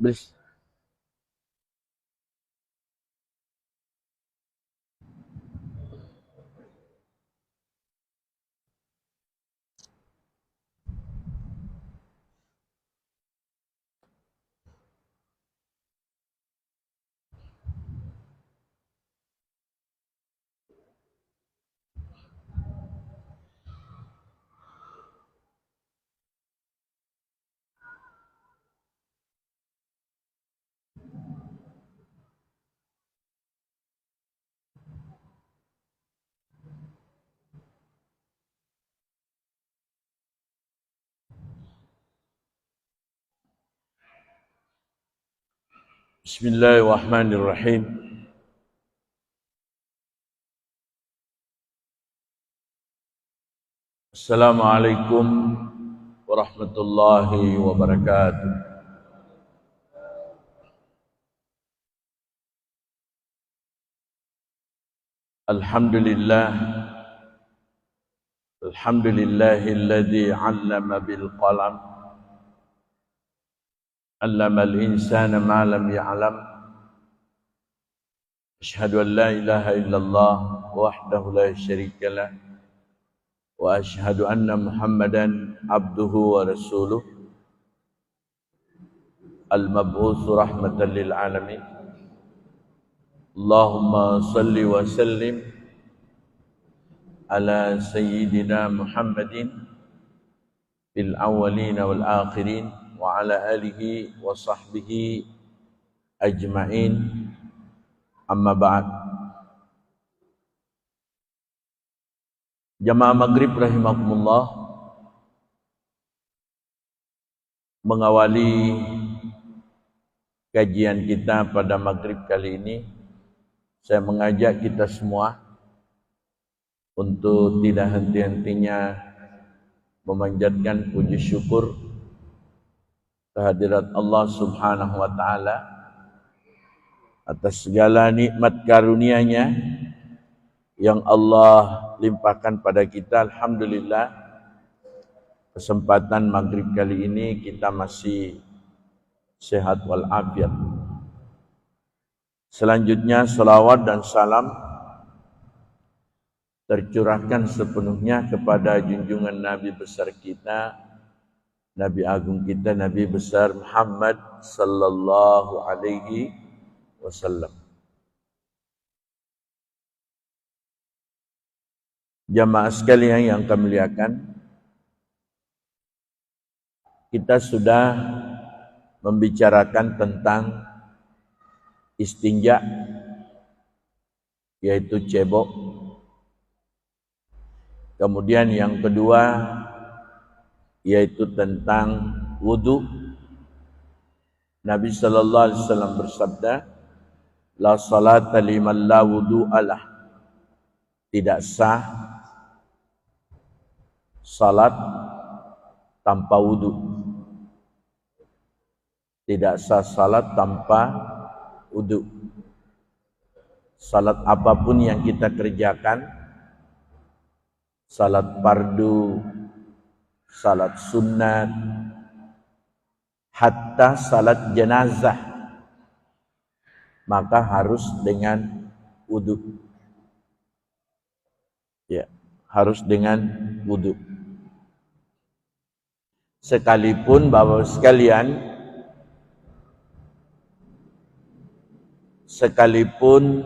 Bis. Bismillahirrahmanirrahim. Assalamualaikum warahmatullahi wabarakatuh. Alhamdulillah. Alhamdulillahilladzi 'allama bil qalam. 'Allamal insana ma lam ya'lam. Asyhadu an la ilaha illallah wahdahu la syarika lah. Wa asyhadu anna Muhammadan abduhu wa rasuluh al-mab'uts rahmatan lil alamin. Allahumma salli wa sallim ala sayyidina Muhammadin fil awwalin wal akhirin wa ala alihi wa sahbihi ajma'in. Amma ba'd. Jamaah Maghrib rahimakumullah, mengawali kajian kita pada Maghrib kali ini, saya mengajak kita semua untuk tidak henti-hentinya memanjatkan puji syukur kehadirat Allah Subhanahu wa taala atas segala nikmat karunia-Nya yang Allah limpahkan pada kita. Alhamdulillah, kesempatan Maghrib kali ini kita masih sehat walafiat. Selanjutnya salawat dan salam tercurahkan sepenuhnya kepada junjungan Nabi besar kita, Nabi agung kita, Nabi besar Muhammad sallallahu alaihi wasallam. Jamaah sekalian yang kami muliakan, kita sudah membicarakan tentang istinja, yaitu cebok. Kemudian yang kedua yaitu tentang wudu. Nabi sallallahu alaihi wasallam bersabda, la salata liman la wudu'alah. Tidak sah salat tanpa wudu. Tidak sah salat tanpa wudu. Salat apapun yang kita kerjakan, salat fardu, salat sunat, hatta salat jenazah, maka harus dengan wudu. Ya, harus dengan wudu. Sekalipun Bapak sekalian, sekalipun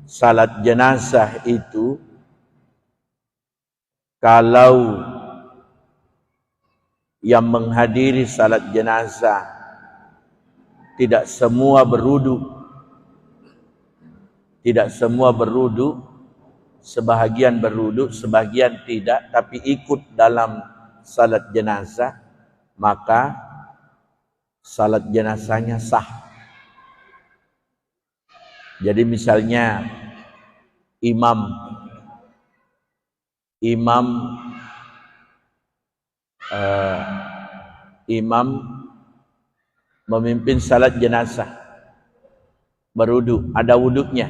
salat jenazah itu, kalau yang menghadiri salat jenazah tidak semua berwudu, tidak semua berwudu, sebahagian berwudu, sebahagian tidak, tapi ikut dalam salat jenazah, maka salat jenazahnya sah. Jadi misalnya imam memimpin salat jenazah, berwudu, ada wuduknya.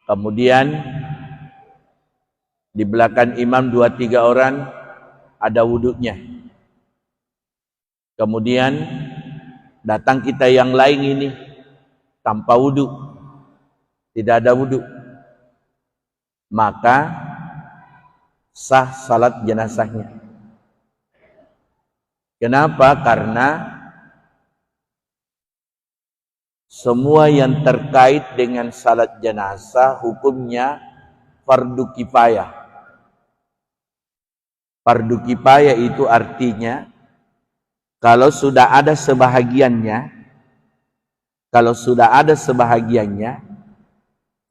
Kemudian di belakang imam 2-3 orang, ada wuduknya. Kemudian datang kita yang lain ini tanpa wudu, tidak ada wudu, maka sah salat jenazahnya. Kenapa? Karena semua yang terkait dengan salat jenazah hukumnya fardu kifayah. Fardu kifayah itu artinya kalau sudah ada sebahagiannya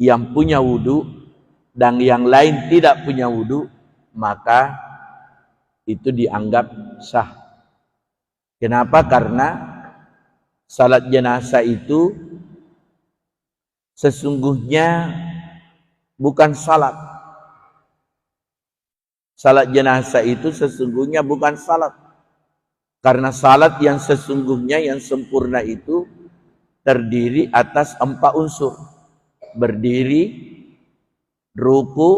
yang punya wudu dan yang lain tidak punya wudu, maka itu dianggap sah. Kenapa? Karena salat jenazah itu sesungguhnya bukan salat. Salat jenazah itu sesungguhnya bukan salat. Karena salat yang sesungguhnya yang sempurna itu terdiri atas 4 unsur. Berdiri, ruku,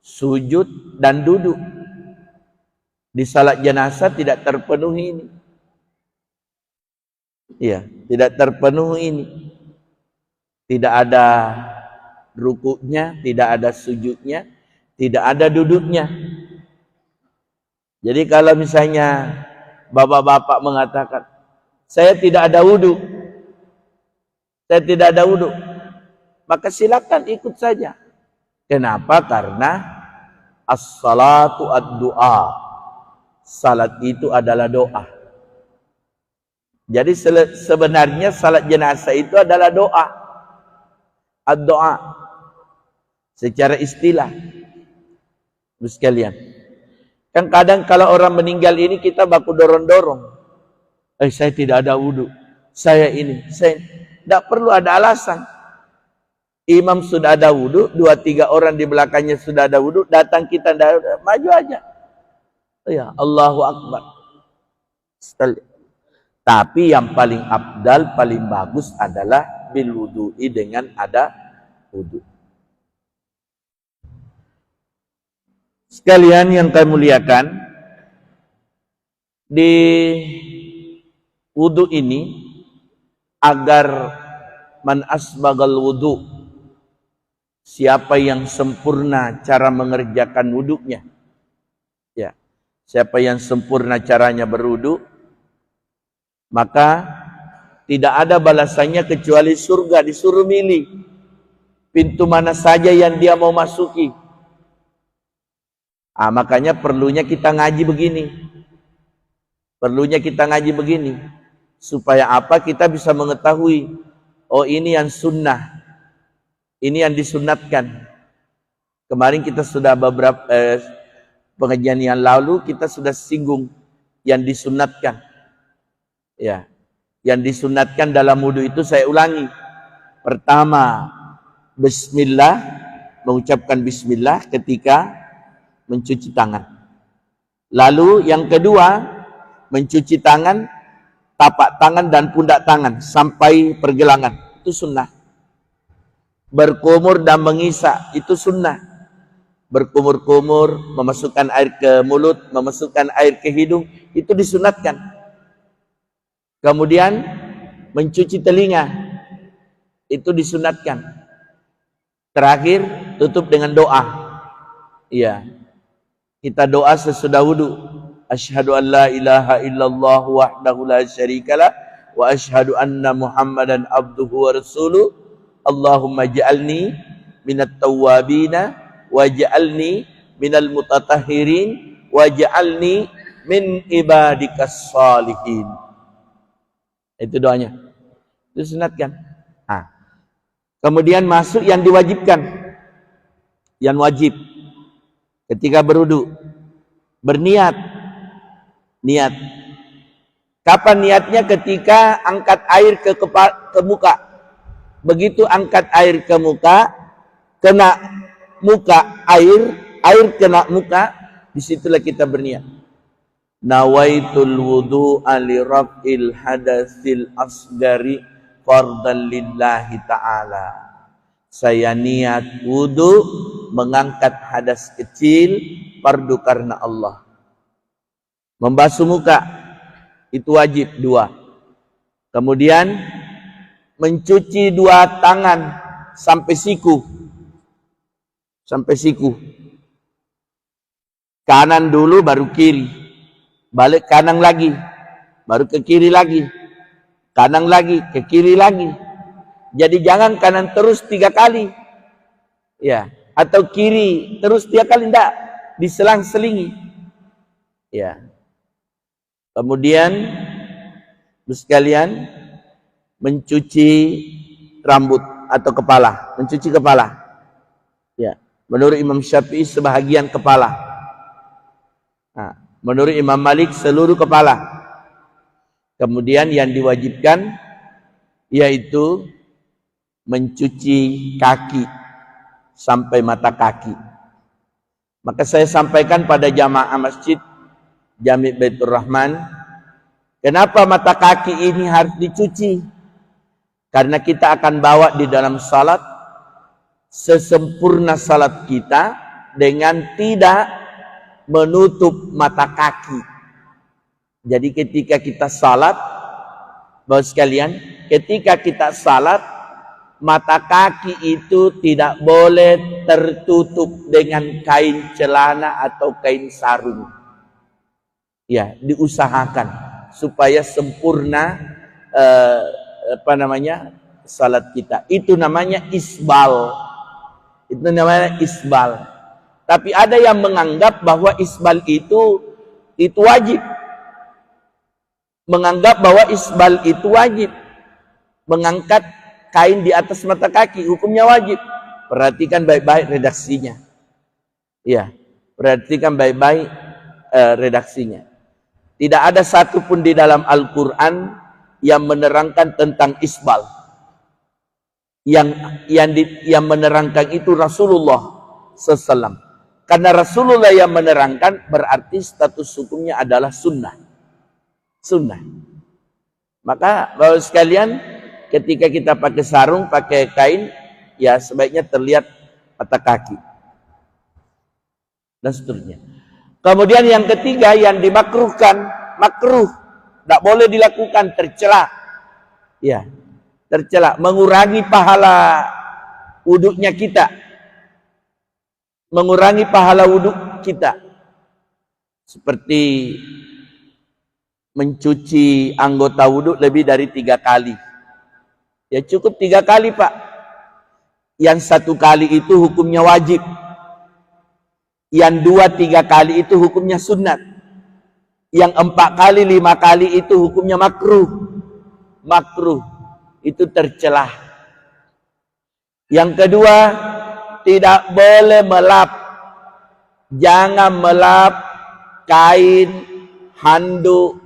sujud, dan duduk. Di salat jenazah tidak terpenuhi ini. Iya, tidak terpenuhi ini. Tidak ada rukuknya, tidak ada sujudnya, tidak ada duduknya. Jadi kalau misalnya bapak-bapak mengatakan, saya tidak ada wudu, maka silakan ikut saja. Kenapa? Karena as-salatu ad-du'a. Salat itu adalah doa. Jadi sebenarnya salat jenazah itu adalah doa. Ad-doa. Secara istilah. Terus sekalian. Kan kadang kalau orang meninggal ini kita baku dorong-dorong. Saya tidak ada wudu. Saya tidak perlu ada alasan. Imam sudah ada wudu, 2-3 orang di belakangnya sudah ada wudu, datang kita maju aja. Ya, Allahu Akbar. Tapi yang paling afdal, paling bagus adalah bil wudu'i, dengan ada wudu. Sekalian yang kami muliakan, di wudu ini agar man asbagal wudu, siapa yang sempurna cara mengerjakan wudunya. Ya. Siapa yang sempurna caranya berwudu, maka tidak ada balasannya kecuali surga. Disuruh milih pintu mana saja yang dia mau masuki. Makanya perlunya kita ngaji begini. Supaya apa? Kita bisa mengetahui, oh ini yang sunnah, ini yang disunatkan. Kemarin kita sudah beberapa pengajian yang lalu kita sudah singgung yang disunatkan. Ya, yang disunatkan dalam wudu itu saya ulangi. Pertama, bismillah, mengucapkan bismillah ketika mencuci tangan. Lalu yang kedua, mencuci tangan, tapak tangan dan pundak tangan sampai pergelangan. Itu sunnah. Berkumur dan mengisap, itu sunnah. Berkumur-kumur, memasukkan air ke mulut, memasukkan air ke hidung, itu disunatkan. Kemudian mencuci telinga, itu disunatkan. Terakhir tutup dengan doa. Iya. Kita doa sesudah wudu. Asyhadu an la ilaha illallah wahdahu la syarikalah wa asyhadu anna Muhammadan abduhu wa rasuluh. Allahumma ja'alni minat tawwabina waj'alni minal mutatahhirin waj'alni min ibadikas salihin. Itu doanya. Itu sunatkan. Kemudian masuk yang diwajibkan. Yang wajib. Ketika berwudu, berniat. Niat. Kapan niatnya? Ketika angkat air ke muka. Begitu angkat air ke muka, kena muka air kena muka, disitulah kita berniat. Nawaitul wudu'a li raf'il hadatsil asgari fardan lillahi ta'ala. Saya niat wudu mengangkat hadas kecil fardu karena Allah. Membasuh muka Itu wajib 2. Kemudian mencuci 2 tangan sampai siku. Sampai siku. Kanan dulu baru kiri. Balik kanan lagi. Baru ke kiri lagi. Kanan lagi, ke kiri lagi. Jadi jangan kanan terus 3 kali. Ya, atau kiri terus 3 kali, enggak, diselang-selingi. Ya. Kemudian sekalian mencuci rambut atau kepala, mencuci kepala. Ya, menurut Imam Syafi'i sebahagian kepala. Nah, menurut Imam Malik seluruh kepala. Kemudian yang diwajibkan yaitu mencuci kaki sampai mata kaki. Maka saya sampaikan pada jamaah masjid Jami' Baitur Rahman, kenapa mata kaki ini harus dicuci? Karena kita akan bawa di dalam salat sesempurna salat kita dengan tidak menutup mata kaki. Jadi ketika kita salat, Bapak sekalian, ketika kita salat, mata kaki itu tidak boleh tertutup dengan kain celana atau kain sarung. Ya, diusahakan supaya sempurna salat kita. Itu namanya isbal. Itu namanya isbal. Tapi ada yang menganggap bahwa isbal itu wajib. Menganggap bahwa isbal itu wajib. Mengangkat kain di atas mata kaki, hukumnya wajib. Perhatikan baik-baik redaksinya. Ya, perhatikan baik-baik redaksinya. Tidak ada satupun di dalam Al-Quran yang menerangkan tentang isbal. Yang menerangkan itu Rasulullah SAW. Karena Rasulullah yang menerangkan berarti status hukumnya adalah sunnah. Sunnah. Maka Bapak sekalian, ketika kita pakai sarung, pakai kain, ya sebaiknya terlihat mata kaki dan seterusnya. Kemudian yang ketiga yang dimakruhkan, makruh, tidak boleh dilakukan, tercela. Ya, tercela, mengurangi pahala wuduknya kita. Mengurangi pahala wuduk kita. Seperti mencuci anggota wuduk lebih dari 3 kali. Ya cukup 3 kali Pak. Yang 1 kali itu hukumnya wajib. Yang 2-3 kali itu hukumnya sunat. Yang 4 kali 5 kali itu hukumnya makruh. Makruh. Itu tercelah. Yang kedua, tidak boleh melap. Jangan melap kain, handuk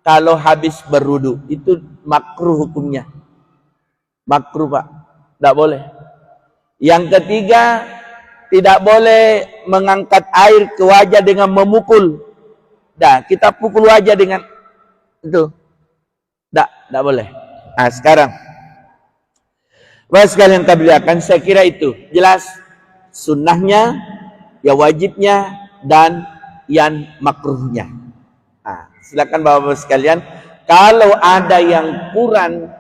kalau habis berwudu. Itu makruh hukumnya. Makruh Pak. Tidak boleh. Yang ketiga, tidak boleh mengangkat air ke wajah dengan memukul. Dah, kita pukul wajah dengan itu. Tidak boleh. Nah, sekarang Bapak sekalian tabiakan, saya kira itu jelas sunnahnya, ya wajibnya, dan yang makruhnya. Nah, silakan Bapak sekalian, kalau ada yang kurang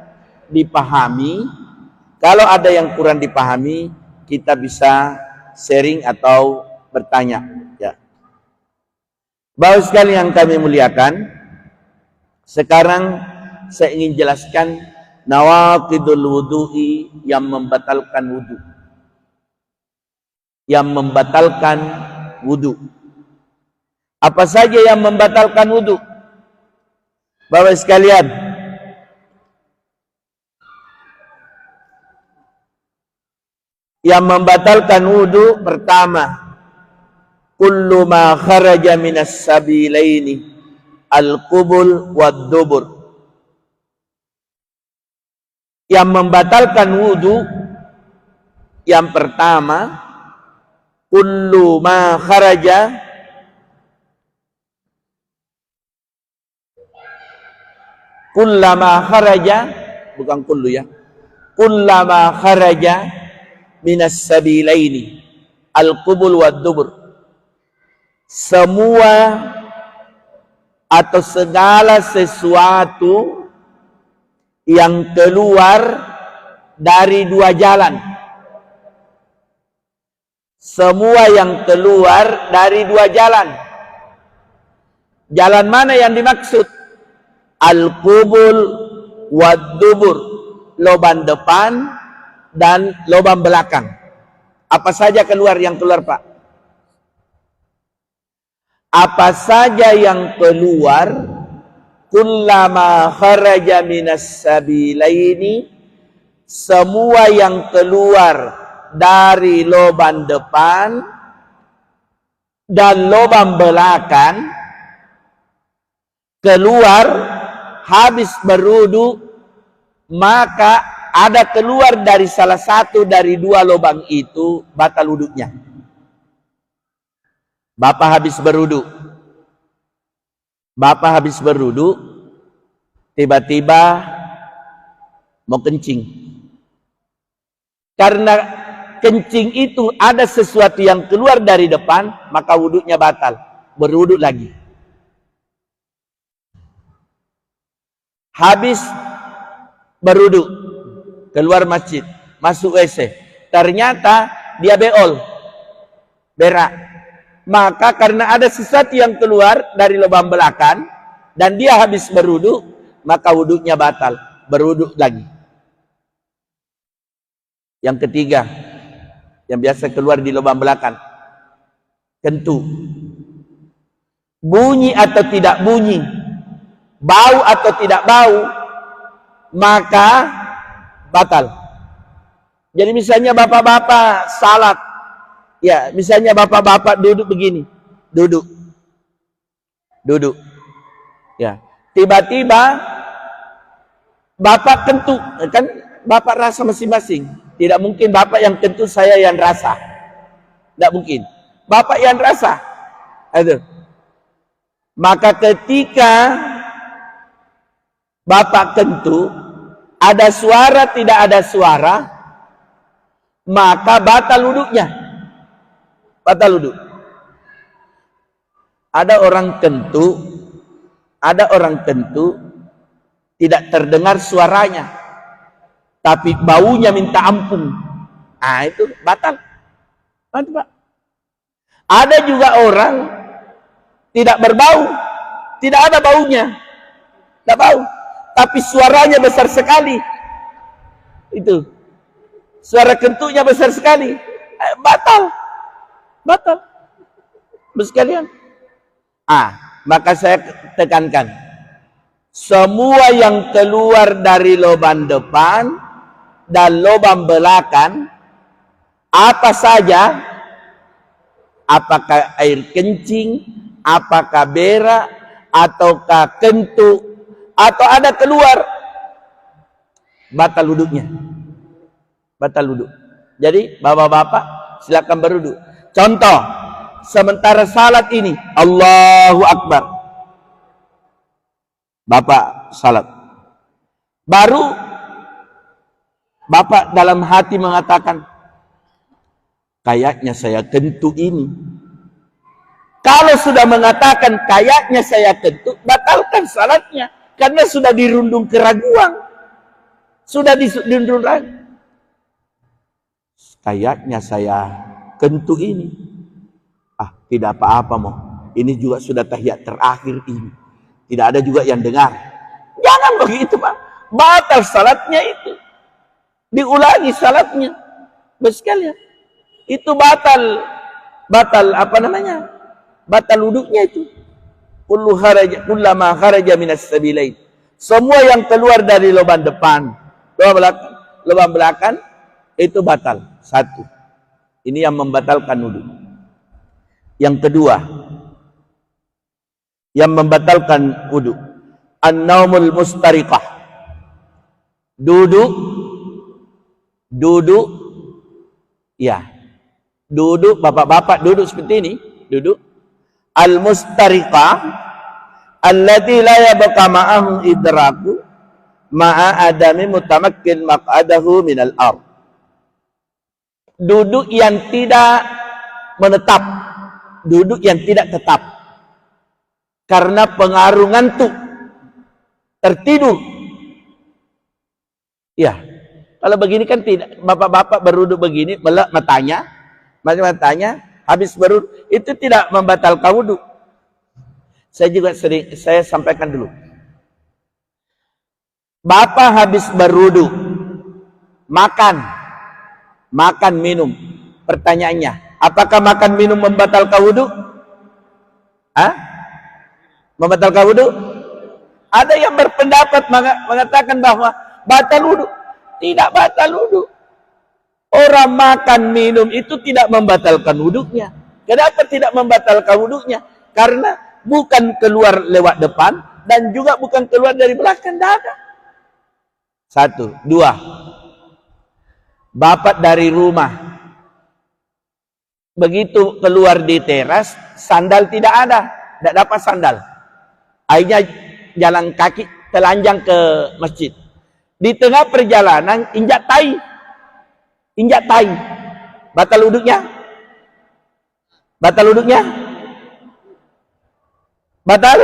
dipahami, kita bisa sharing atau bertanya. Ya. Bapak sekalian yang kami muliakan, sekarang saya ingin jelaskan nawaqidul wudu'i yang membatalkan wudu. Yang membatalkan wudu. Apa saja yang membatalkan wudu? Bapak sekalian, yang membatalkan wudu pertama, kullu ma kharaja minas sabilaini al-qubul wad-dubur. Yang membatalkan wudu yang pertama, kullu ma kharaja kullama kharaja, bukan kullu ya, kullama kharaja minas sabilaini al-qubul wad-dubur. Semua atau segala sesuatu yang keluar dari dua jalan. Semua yang keluar dari dua jalan. Jalan mana yang dimaksud? Al-qubul wad-dubur, lubang depan dan lubang belakang. Apa saja yang keluar, Pak? Apa saja yang keluar, kullama kharaja minas sabilaini, semua yang keluar dari lubang depan dan lubang belakang, keluar habis berwudu, maka ada keluar dari salah satu dari dua lubang itu, batal wudunya. Bapak habis berwudu, tiba-tiba mau kencing. Karena kencing itu ada sesuatu yang keluar dari depan, maka wudunya batal. Berwudu lagi. Habis berwudu, keluar masjid, masuk WC. Ternyata dia berak. Maka karena ada sesuatu yang keluar dari lubang belakang dan dia habis berwudu, maka wudunya batal. Berwudu lagi. Yang ketiga, yang biasa keluar di lubang belakang, kentu. Bunyi atau tidak bunyi, bau atau tidak bau, maka batal. Jadi misalnya bapak-bapak salat, ya, misalnya bapak-bapak duduk begini, duduk, ya, tiba-tiba bapak kentut, kan bapak rasa masing-masing. Tidak mungkin bapak yang kentut, saya yang rasa, tidak mungkin. Bapak yang rasa, aduh. Maka ketika bapak kentut, ada suara tidak ada suara, maka batal wuduknya. Batal wudu. Ada orang kentut tidak terdengar suaranya, tapi baunya minta ampun. Ah, itu batal. Batal, Pak. Ada juga orang tidak berbau, tidak ada baunya, tidak bau, tapi suaranya besar sekali. Itu suara kentutnya besar sekali, batal. Batal. Sekalian. Maka saya tekankan, semua yang keluar dari lubang depan dan lubang belakang, apa saja, apakah air kencing, apakah berak, ataukah kentut, atau ada keluar, batal wuduknya. Batal wuduk. Jadi bapak-bapak silakan berwuduk. Contoh, sementara salat ini, Allahu Akbar, bapak salat, baru bapak dalam hati mengatakan, kayaknya saya kentut ini. Kalau sudah mengatakan kayaknya saya kentut, batalkan salatnya, karena sudah dirundung keraguan, sudah dirundung ragu. Kayaknya saya kentut ini. Tidak apa-apa, mau. Ini juga sudah tahiyat terakhir ini. Tidak ada juga yang dengar. Jangan begitu, Pak. Batal salatnya itu. Diulangi salatnya. Sekalian. Itu batal apa namanya? Batal wuduknya itu. Kullama kharaja minas sabilain. Semua yang keluar dari lubang depan, lubang belakang, itu batal. Satu. Ini yang membatalkan wudhu. Yang kedua, yang membatalkan wudhu, an-naumul mustariqah. Duduk, ya, duduk, bapak-bapak duduk seperti ini, duduk. Al-mustariqah, allati la yabqa ma'ahu idraku ma'a adami mutamakkin maq'adahu minal ard. Duduk yang tidak menetap, duduk yang tidak tetap. karena pengaruh ngantuk, tertidur. Ya, kalau begini kan tidak. Bapak-bapak berwudu begini, belak matanya, habis berwudu, itu tidak membatalkan wudu. Saya juga sering, saya sampaikan dulu. Bapak habis berwudu, makan minum. Pertanyaannya, apakah makan minum membatalkan wudu? Membatalkan wudu? Ada yang berpendapat mengatakan bahwa batal wudu. Tidak batal wudu. Orang makan minum itu tidak membatalkan wudunya. Kenapa tidak membatalkan wudunya? Karena bukan keluar lewat depan dan juga bukan keluar dari belakang dada. 1, 2. Bapak dari rumah, begitu keluar di teras, sandal tidak ada, tidak dapat sandal. Akhirnya jalan kaki telanjang ke masjid. Di tengah perjalanan injak tai. Batal wuduknya? Batal?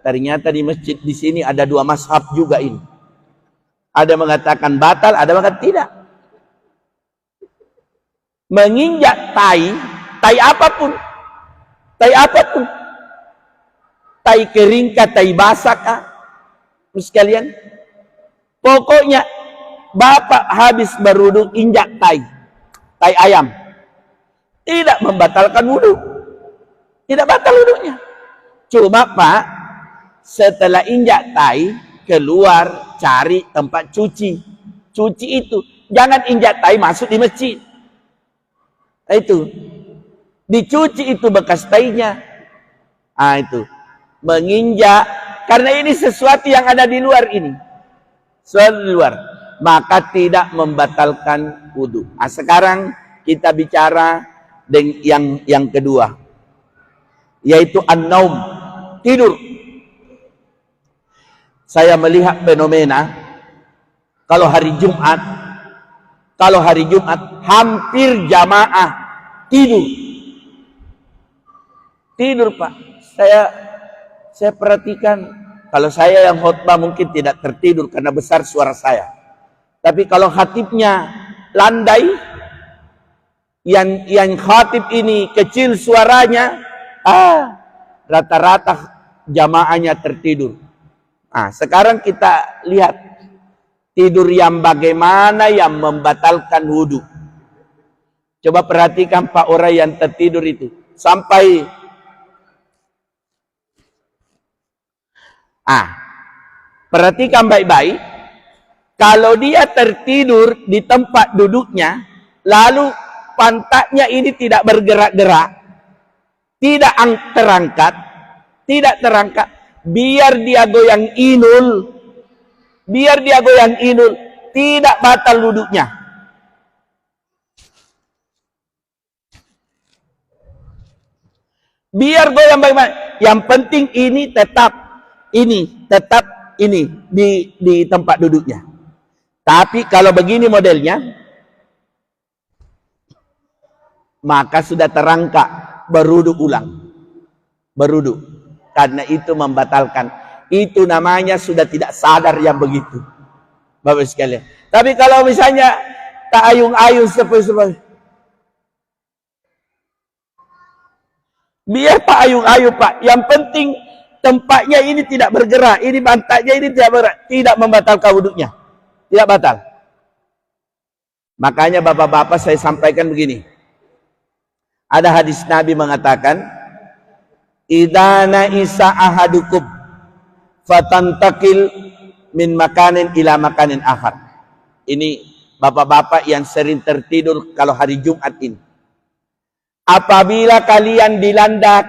Ternyata di masjid di sini ada 2 mazhab juga ini. Ada mengatakan batal, ada mengatakan tidak. Menginjak tai apapun. Tai kering kah, tai basah kah? Terus kalian, pokoknya bapak habis berwudu injak tai ayam, tidak membatalkan wudu, tidak batal wudunya. Cuma Pak, setelah injak tai, keluar cari tempat cuci itu, jangan injak tai masuk di masjid. Itu dicuci itu bekas tainya. Itu menginjak, karena ini sesuatu yang ada di luar ini, sesuatu di luar, maka tidak membatalkan wudu. Sekarang kita bicara dengan yang kedua, yaitu an-naum, tidur. Saya melihat fenomena kalau hari Jumat hampir jamaah tidur Pak. Saya perhatikan, kalau saya yang khutbah mungkin tidak tertidur karena besar suara saya. Tapi kalau khatibnya landai, yang khatib ini kecil suaranya, rata-rata jamaahnya tertidur. Sekarang kita lihat tidur yang bagaimana yang membatalkan wudu. Coba perhatikan Pak, orang yang tertidur itu sampai perhatikan baik-baik. Kalau dia tertidur di tempat duduknya, lalu pantatnya ini tidak bergerak-gerak, tidak terangkat, biar dia goyang inul, tidak batal wuduknya. Biar goyang baik-baik. Yang penting ini tetap di tempat duduknya. Tapi kalau begini modelnya, maka sudah terangkat, berwudu ulang. Karena itu membatalkan. Itu namanya sudah tidak sadar yang begitu, Bapak sekalian. Tapi kalau misalnya tak ayung-ayung seperti biar Pak ayung-ayung Pak, yang penting tempatnya ini tidak bergerak, ini pantatnya ini tidak bergerak, tidak membatalkan wuduknya, tidak batal. Makanya bapak-bapak saya sampaikan begini, ada hadis Nabi mengatakan, idana isa ahadukum fatantakil min makanin ila makanin akhar. Ini bapak-bapak yang sering tertidur kalau hari Jumat ini. Apabila kalian dilanda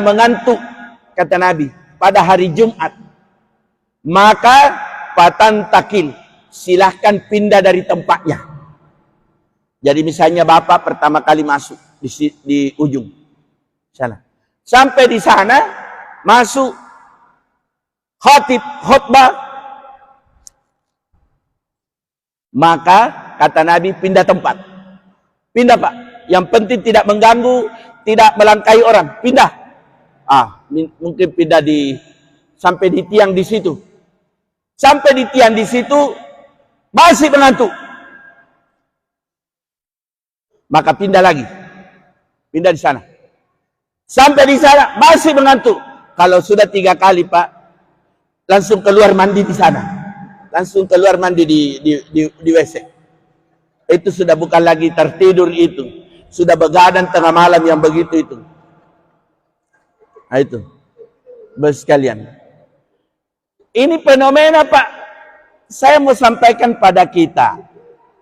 mengantuk, kata Nabi, pada hari Jumat, maka fatantakil, silahkan pindah dari tempatnya. Jadi misalnya bapak pertama kali masuk di ujung sana, sampai di sana masuk khutbah, maka kata Nabi pindah tempat. Pindah Pak, yang penting tidak mengganggu, tidak melangkahi orang, pindah. Mungkin pindah sampai di tiang di situ. Sampai di tiang di situ masih mengantuk. Maka pindah lagi. Pindah di sana. Sampai di sana masih mengantuk. Kalau sudah 3 kali, Pak, langsung keluar mandi di sana. Langsung keluar mandi di WC. Itu sudah bukan lagi tertidur itu. Sudah begadang tengah malam yang begitu itu. Nah itu. Sekalian. Ini fenomena, Pak. Saya mau sampaikan pada kita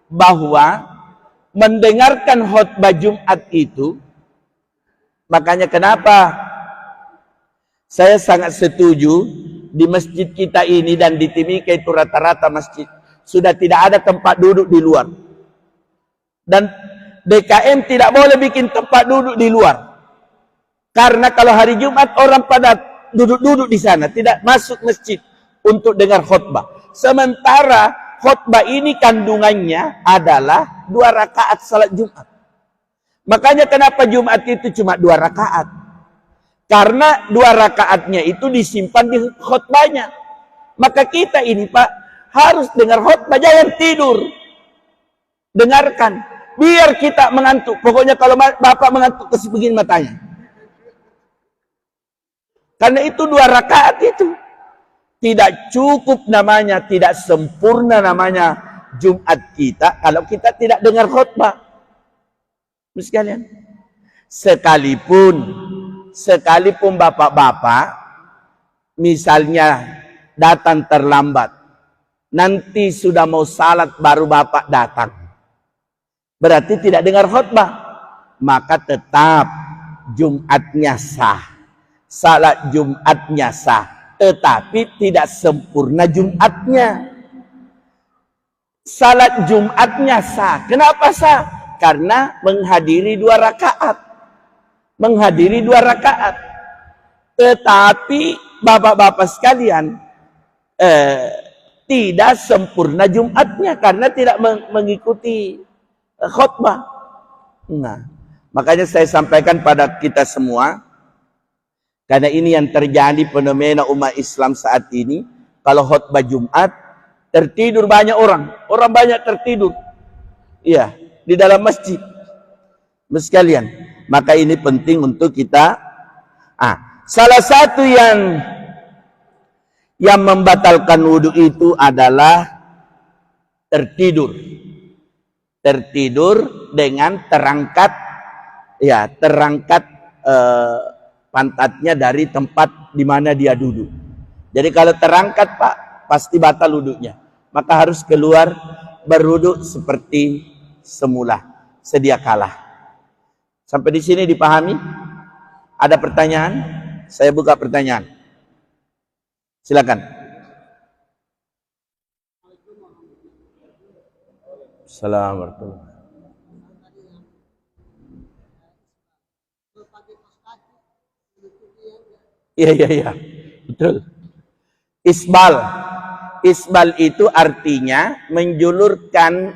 bahwa mendengarkan khutbah Jumat itu, makanya kenapa saya sangat setuju di masjid kita ini dan di Timika itu rata-rata masjid sudah tidak ada tempat duduk di luar. Dan DKM tidak boleh bikin tempat duduk di luar. Karena kalau hari Jumat orang pada duduk-duduk di sana, tidak masuk masjid untuk dengar khutbah. Sementara khutbah ini kandungannya adalah 2 rakaat salat Jumat. Makanya kenapa Jumat itu cuma 2 rakaat? Karena 2 rakaatnya itu disimpan di khutbahnya. Maka kita ini, Pak, harus dengar khutbah, jangan tidur. Dengarkan, biar kita mengantuk. Pokoknya kalau Bapak mengantuk begini matanya. Karena itu 2 rakaat itu tidak cukup namanya, tidak sempurna namanya Jumat kita kalau kita tidak dengar khutbah. Sekalian, sekalipun bapak-bapak misalnya datang terlambat, nanti sudah mau salat baru bapak datang, berarti tidak dengar khutbah, maka tetap Jumatnya sah, salat Jumatnya sah, tetapi tidak sempurna Jumatnya. Salat Jumatnya sah. Kenapa sah? Karena menghadiri 2 rakaat. Menghadiri 2 rakaat. Tetapi bapak-bapak sekalian, tidak sempurna Jumatnya karena tidak mengikuti khutbah. Nah, makanya saya sampaikan pada kita semua, karena ini yang terjadi fenomena umat Islam saat ini. Kalau khutbah Jumat, tertidur banyak orang. Orang banyak tertidur. Iya, di dalam masjid. Sekalian, maka ini penting untuk kita. Salah satu yang membatalkan wudhu itu adalah tertidur. Tertidur dengan terangkat pantatnya dari tempat di mana dia duduk. Jadi kalau terangkat, Pak, pasti batal wudhunya. Maka harus keluar berwudhu seperti semula, sedia kala. Sampai di sini dipahami? Ada pertanyaan? Saya buka pertanyaan. Silakan. Assalamualaikum. Iya. Betul. Isbal itu artinya menjulurkan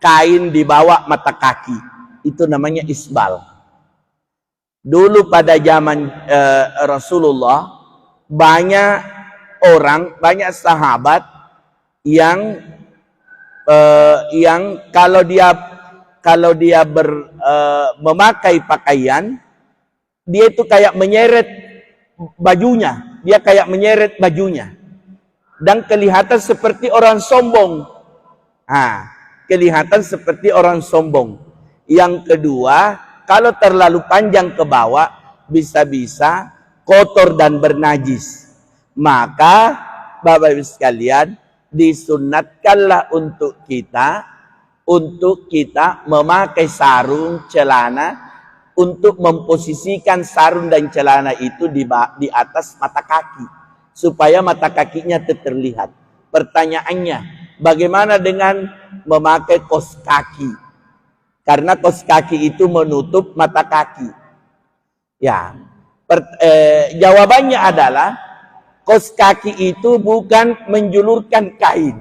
kain di bawah mata kaki. Itu namanya isbal. Dulu pada zaman Rasulullah, banyak sahabat yang kalau dia memakai pakaian, dia itu kayak menyeret bajunya, dan kelihatan seperti orang sombong. Kelihatan seperti orang sombong. Yang kedua, kalau terlalu panjang ke bawah, bisa-bisa kotor dan bernajis. Maka Bapak Ibu sekalian, disunnatkanlah untuk kita memakai sarung, celana, untuk memposisikan sarung dan celana itu di atas mata kaki, supaya mata kakinya terlihat. Pertanyaannya, bagaimana dengan memakai kaos kaki? Karena kaos kaki itu menutup mata kaki. Jawabannya adalah kaos kaki itu bukan menjulurkan kain.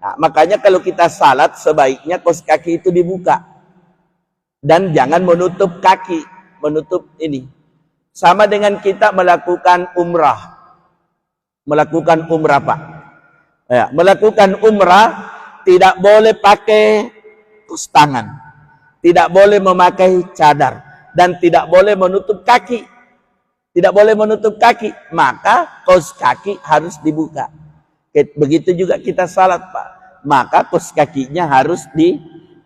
Nah, makanya kalau kita salat sebaiknya kaos kaki itu dibuka. Dan jangan menutup kaki, menutup ini. Sama dengan kita melakukan umrah. Melakukan umrah, Pak. Ya, melakukan umrah tidak boleh pakai kaos tangan. Tidak boleh memakai cadar. Dan tidak boleh menutup kaki. Tidak boleh menutup kaki. Maka kaos kaki harus dibuka. Begitu juga kita salat, Pak. Maka kaos kakinya harus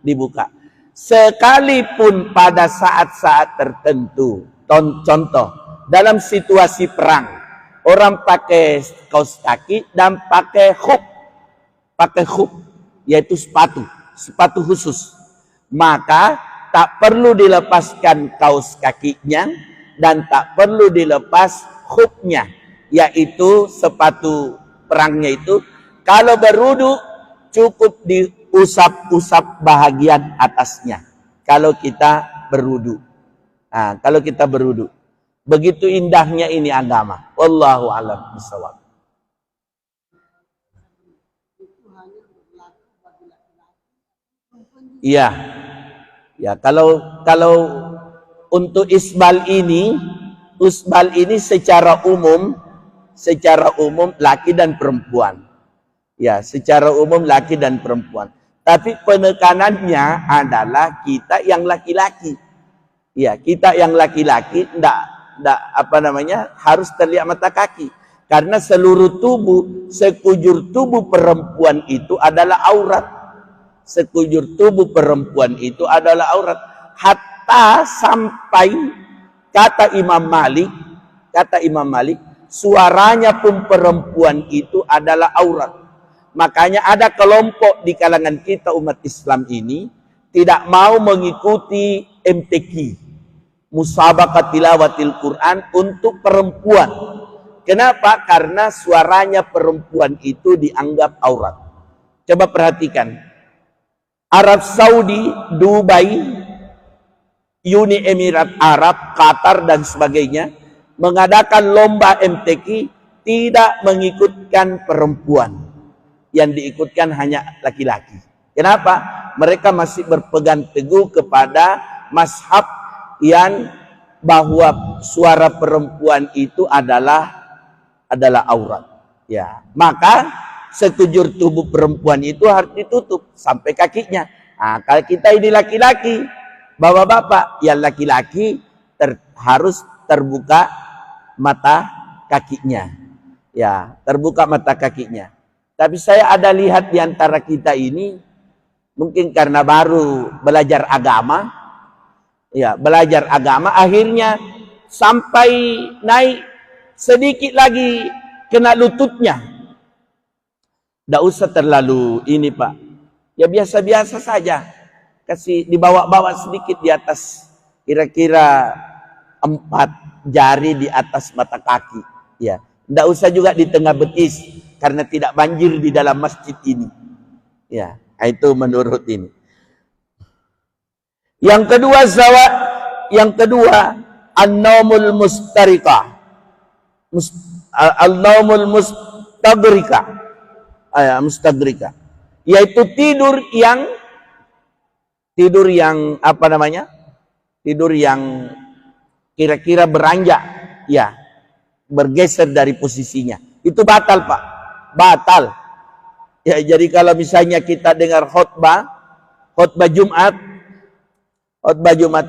dibuka. Sekalipun pada saat-saat tertentu. Contoh, dalam situasi perang, orang pakai kaos kaki dan pakai khuf, yaitu sepatu khusus. Maka tak perlu dilepaskan kaos kakinya dan tak perlu dilepas khufnya, yaitu sepatu perangnya itu. Kalau berwudu cukup diusap-usap bahagian atasnya. Kalau kita berwudu. Nah, kalau kita berwudu. Begitu indahnya ini agama. Wallahu a'lam bishawab. Iya. Ya, kalau untuk isbal ini secara umum laki dan perempuan. Ya, secara umum laki dan perempuan. Tapi penekanannya adalah kita yang laki-laki. Ya, kita yang laki-laki harus terlihat mata kaki. Karena seluruh tubuh, sekujur tubuh perempuan itu adalah aurat. Sekujur tubuh perempuan itu adalah aurat. Hatta sampai kata Imam Malik, suaranya pun perempuan itu adalah aurat. Makanya ada kelompok di kalangan kita umat Islam ini tidak mau mengikuti MTQ. Musabaqah tilawatil Quran untuk perempuan. Kenapa? Karena suaranya perempuan itu dianggap aurat. Coba perhatikan. Arab Saudi, Dubai, Uni Emirat Arab, Qatar dan sebagainya mengadakan lomba MTQ tidak mengikutkan perempuan. Yang diikutkan hanya laki-laki. Kenapa? Mereka masih berpegang teguh kepada mazhab yang bahwa suara perempuan itu adalah aurat. Ya, maka sekujur tubuh perempuan itu harus ditutup sampai kakinya. Nah, kalau kita ini laki-laki, bapak-bapak yang laki-laki harus terbuka mata kakinya. Ya, terbuka mata kakinya. Tapi saya ada lihat di antara kita ini, mungkin karena baru belajar agama, akhirnya sampai naik sedikit lagi kena lututnya. Tidak usah terlalu ini, Pak. Ya biasa-biasa saja. Kasih dibawa-bawa sedikit di atas, kira-kira 4 jari di atas mata kaki. Ya, tidak usah juga di tengah betis, karena tidak banjir di dalam masjid ini. Ya, itu menurut ini. Yang kedua, an-naumul mustarika. Al-naumul mustadrika. Yaitu tidur yang Tidur yang kira-kira beranjak, ya, bergeser dari posisinya. Itu batal, Pak. Batal. Ya, jadi kalau misalnya kita dengar khutbah Jumat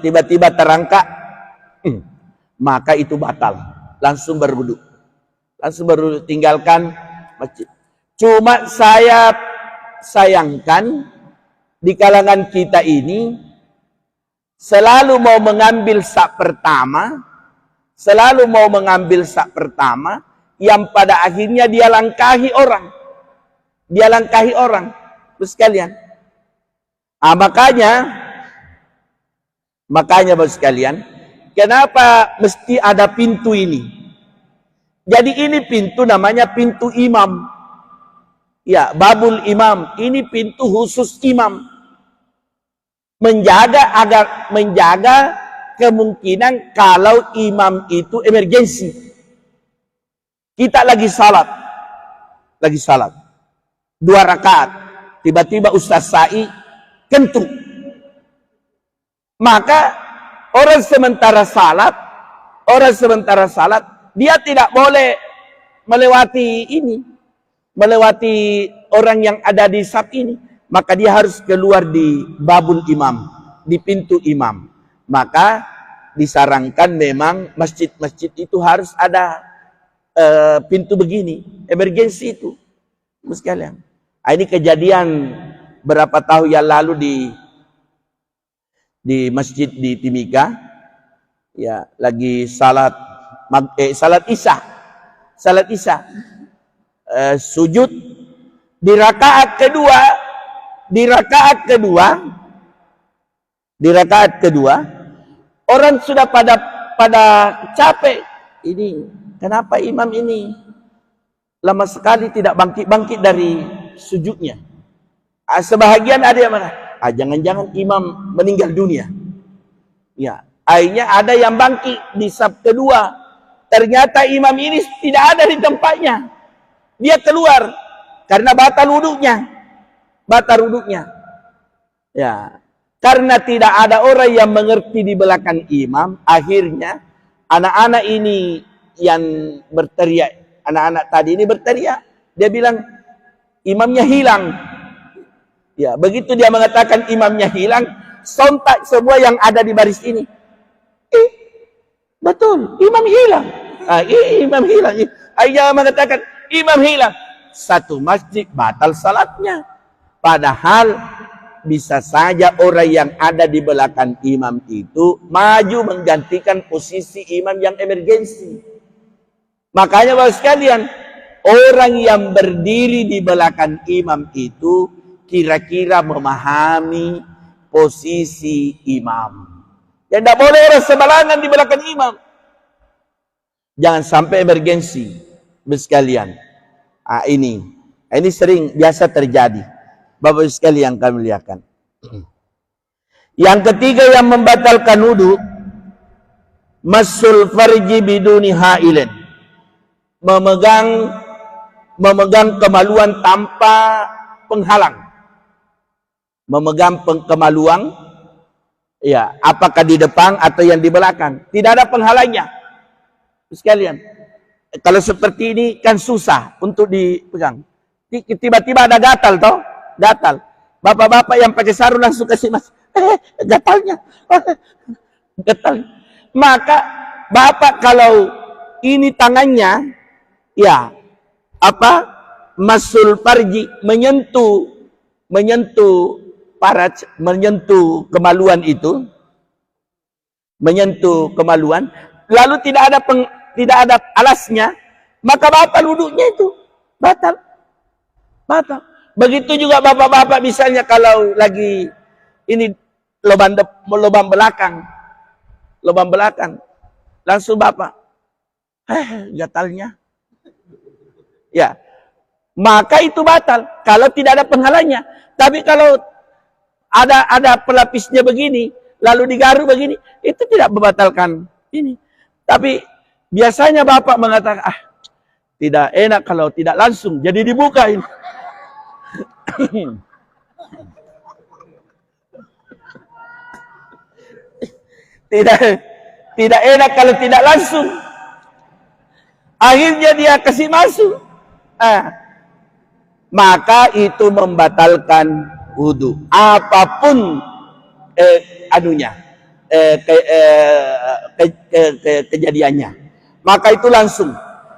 tiba-tiba terangkat, maka itu batal. Langsung berwudu, tinggalkan masjid. Cuma saya sayangkan di kalangan kita ini selalu mau mengambil sak pertama, yang pada akhirnya dia langkahi orang. Terus sekalian. Makanya Bapak sekalian, kenapa mesti ada pintu ini? Jadi ini pintu namanya pintu imam. Ya, babul imam. Ini pintu khusus imam. Menjaga kemungkinan kalau imam itu emergensi. Kita lagi salat. 2 rakaat. Tiba-tiba Ustaz Sa'i kentut. Maka orang sementara salat, dia tidak boleh melewati orang yang ada di saf ini. Maka dia harus keluar di babul imam, di pintu imam. Maka disarankan memang masjid-masjid itu harus ada pintu begini, emergensi itu. Sekalian. Ini kejadian berapa tahun yang lalu di masjid di Timika. Ya, lagi salat Isya. Sujud di rakaat kedua, orang sudah pada capek. Ini kenapa imam ini lama sekali tidak bangkit dari sujudnya? Sebahagian ada yang mana? Jangan-jangan imam meninggal dunia. Ya, akhirnya ada yang bangkit di saf kedua. Ternyata imam ini tidak ada di tempatnya. Dia keluar karena batal wuduknya. Ya, karena tidak ada orang yang mengerti di belakang imam, akhirnya anak-anak ini yang berteriak, anak-anak tadi ini berteriak, dia bilang imamnya hilang. Ya, begitu dia mengatakan imamnya hilang, sontak semua yang ada di baris ini. Betul, imam hilang. Imam hilang. Ayah mengatakan imam hilang. Satu masjid batal salatnya. Padahal bisa saja orang yang ada di belakang imam itu maju menggantikan posisi imam yang emergensi. Makanya Bapak sekalian, orang yang berdiri di belakang imam itu kira-kira memahami posisi imam. Ya, tidak boleh orang sembarangan di belakang imam. Jangan sampai emergensi, sekalian. Ini sering biasa terjadi. Bapak sekalian kami lihatkan. Yang ketiga yang membatalkan wudu, masul farji biduni hailin. Memegang kemaluan tanpa penghalang. Memegang kemaluan, ya, apakah di depan atau yang di belakang, tidak ada penghalangnya. Sekalian, kalau seperti ini kan susah untuk dipegang. Tiba-tiba ada gatal toh, gatal. Bapak-bapak yang pakai sarung langsung kasih mas, gatalnya, gatal. Maka bapak kalau ini tangannya, ya, masul farji, menyentuh kemaluan itu, lalu tidak ada alasnya, maka batal wuduknya itu, batal. Begitu juga bapak-bapak misalnya kalau lagi ini lubang belakang, langsung bapak, gatalnya, ya, maka itu batal kalau tidak ada penghalangnya. Tapi kalau ada pelapisnya begini, lalu digaruk begini, itu tidak membatalkan ini. Tapi biasanya bapak mengatakan, tidak enak kalau tidak langsung, jadi dibuka ini. Tidak enak kalau tidak langsung. Akhirnya dia kasih masuk. Maka itu membatalkan wudu. Apapun kejadiannya, maka itu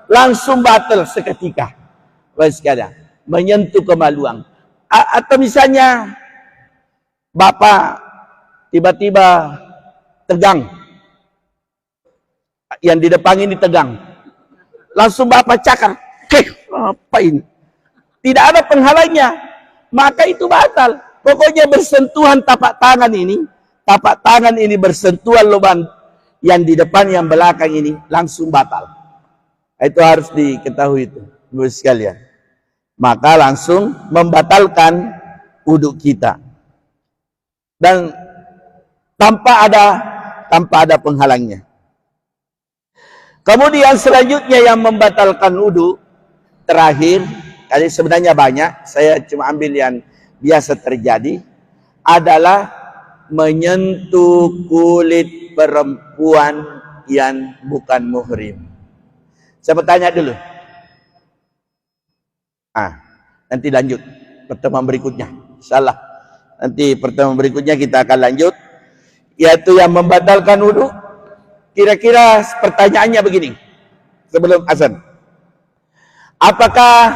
langsung batal seketika. Sekadar menyentuh kemaluan. Atau misalnya bapak tiba-tiba tegang, yang di depan ini tegang, langsung bapak cakar, apa ini? Tidak ada penghalangnya, maka itu batal. Pokoknya bersentuhan tapak tangan ini bersentuhan lubang yang di depan yang belakang ini langsung batal. Itu harus diketahui itu, Ibu sekalian. Maka langsung membatalkan wudhu kita. Dan tanpa ada penghalangnya. Kemudian selanjutnya yang membatalkan wudhu terakhir, kali sebenarnya banyak, saya cuma ambil yang biasa terjadi, adalah menyentuh kulit perempuan yang bukan muhrim. Saya bertanya dulu. Nanti lanjut pertemuan berikutnya. Insyaallah. Nanti pertemuan berikutnya kita akan lanjut, yaitu yang membatalkan wudu. Kira-kira pertanyaannya begini sebelum azan. Apakah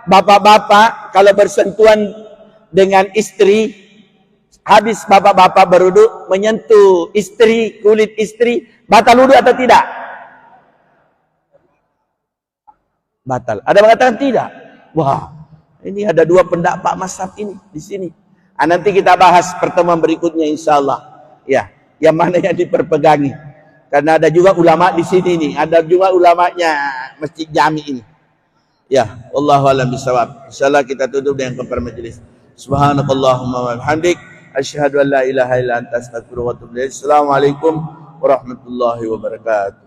bapak-bapak kalau bersentuhan dengan istri, habis bapak-bapak berwudu menyentuh istri, kulit istri, batal wudu atau tidak? Batal. Ada mengatakan tidak. Wah, ini ada dua pendapat mazhab ini di sini. Nanti kita bahas pertemuan berikutnya insyaallah. Ya, yang mana yang diperpegangi. Karena ada juga ulama di sini nih, ada juga ulamanya Masjid Jami ini. Ya, wallahu a'lam bishawab. Insyaallah kita tutup dengan kafar majelis. Subhanakallahumma wa bihamdik asyhadu an la ilaha illa anta astaghfiruka wa atubu ilaik. Assalamualaikum warahmatullahi wabarakatuh.